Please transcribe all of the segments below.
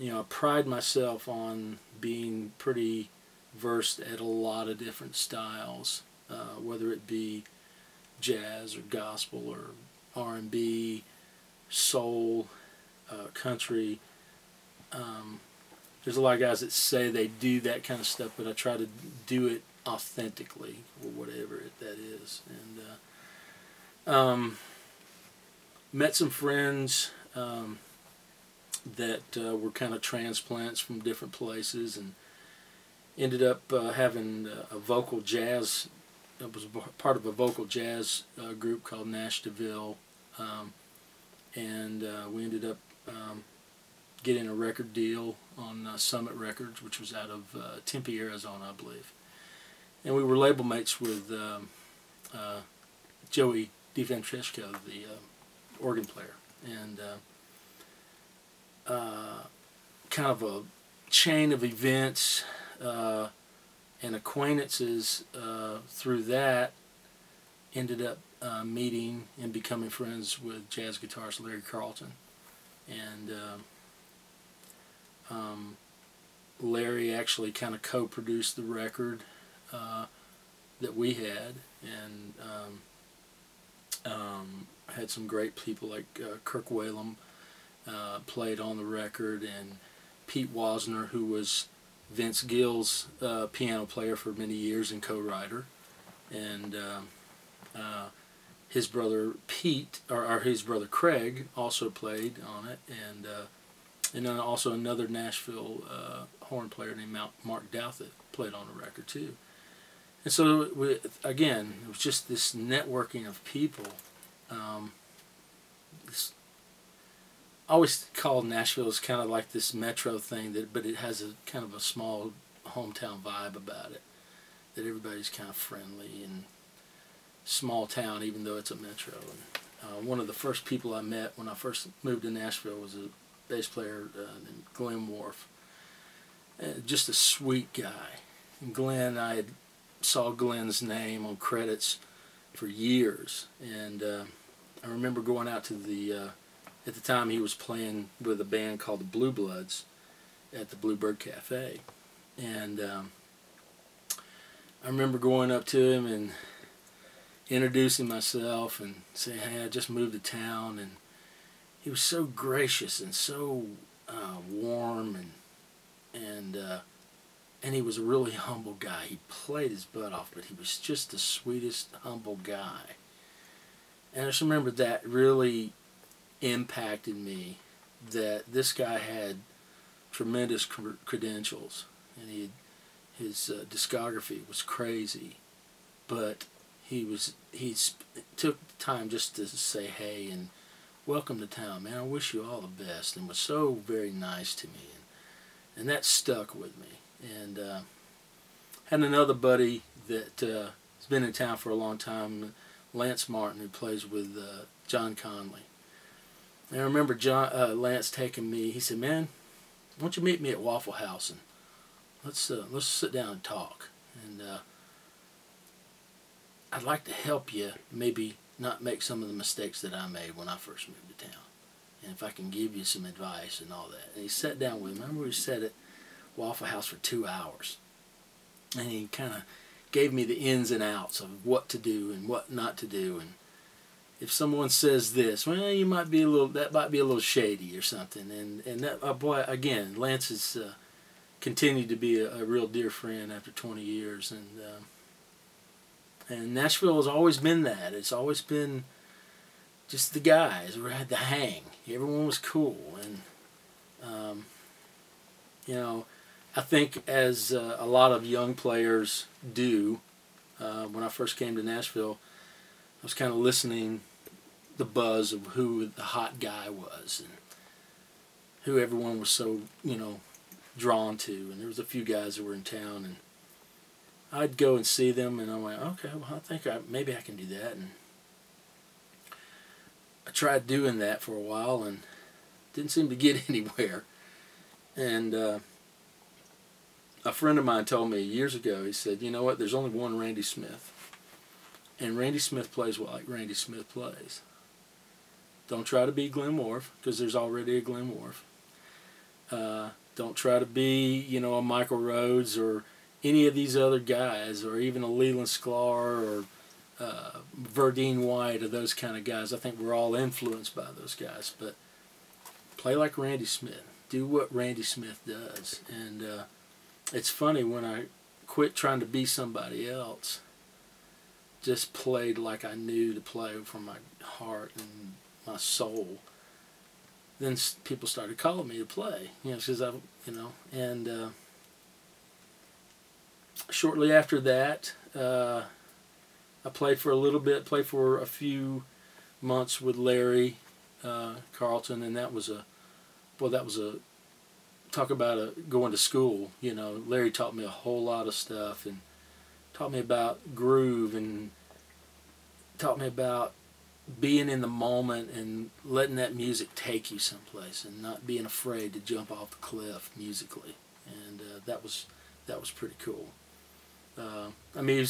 I pride myself on being pretty versed at a lot of different styles, whether it be jazz or gospel or R&B, soul, country. There's a lot of guys that say they do that kind of stuff, but I try to do it authentically, or whatever that is. And met some friends that were kind of transplants from different places, and ended up having a vocal jazz. I was part of a vocal jazz group called Nash DeVille, and we ended up getting a record deal on Summit Records, which was out of Tempe, Arizona, I believe. And we were label mates with Joey DeFrancesco, the organ player, and kind of a chain of events and acquaintances through that ended up meeting and becoming friends with jazz guitarist Larry Carlton. And Larry actually kind of co-produced the record that we had, and had some great people like Kirk Whalum played on the record, and Pete Wasner, who was Vince Gill's piano player for many years and co-writer, and his brother Pete, or his brother Craig, also played on it, and then also another Nashville horn player named Mark Douthit played on the record too. And so again, it was just this networking of people. I always call Nashville as kind of like this metro thing, but it has a kind of a small hometown vibe about it. That everybody's kind of friendly and small town, even though it's a metro. And one of the first people I met when I first moved to Nashville was a bass player named Glenn Worf. Just a sweet guy. And Glenn, I saw Glenn's name on credits for years, and I remember going out to the at the time he was playing with a band called the Blue Bloods at the Bluebird Cafe, and I remember going up to him and introducing myself and saying, hey, I just moved to town, and he was so gracious and so warm, and he was a really humble guy. He played his butt off, but he was just the sweetest, humble guy. And I just remember that really impacted me, that this guy had tremendous credentials, and his discography was crazy, but he took time just to say hey and welcome to town, man, I wish you all the best, and was so very nice to me, and that stuck with me. And had another buddy that has been in town for a long time, Lance Martin, who plays with John Conley. And I remember Lance taking me. He said, "Man, why don't you meet me at Waffle House and let's sit down and talk. And I'd like to help you maybe not make some of the mistakes that I made when I first moved to town. And if I can give you some advice and all that." And he sat down with me. I remember we sat at Waffle House for 2 hours, and he kind of gave me the ins and outs of what to do and what not to do, and if someone says this, well, you might be that might be a little shady or something. And that boy, again, Lance has continued to be a real dear friend after 20 years, and Nashville has always been that. It's always been just the guys. We had the hang. Everyone was cool, and you know, I think as a lot of young players do, when I first came to Nashville, I was kind of listening the buzz of who the hot guy was and who everyone was so, drawn to. And there was a few guys that were in town, and I'd go and see them, and I'm like, okay, well, I think maybe I can do that. And I tried doing that for a while and didn't seem to get anywhere. And a friend of mine told me years ago, he said, you know what, there's only one Randy Smith. And Randy Smith plays like Randy Smith plays. Don't try to be Glenn Worf, because there's already a Glenn Worf. Don't try to be, you know, a Michael Rhodes or any of these other guys, or even a Leland Sklar or Verdine White, or those kind of guys. I think we're all influenced by those guys. But play like Randy Smith. Do what Randy Smith does. And it's funny, when I quit trying to be somebody else, just played like I knew to play from my heart and my soul, then people started calling me to play, you know, because and shortly after that, I played for a little bit, played for a few months with Larry Carlton, and that was a talk about going to school. You know, Larry taught me a whole lot of stuff, and taught me about groove, and taught me about being in the moment and letting that music take you someplace, and not being afraid to jump off the cliff musically. And that was pretty cool. I mean,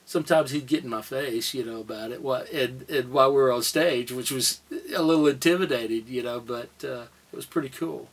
sometimes he'd get in my face, you know, about it, and while we were on stage, which was a little intimidating, you know, but it was pretty cool.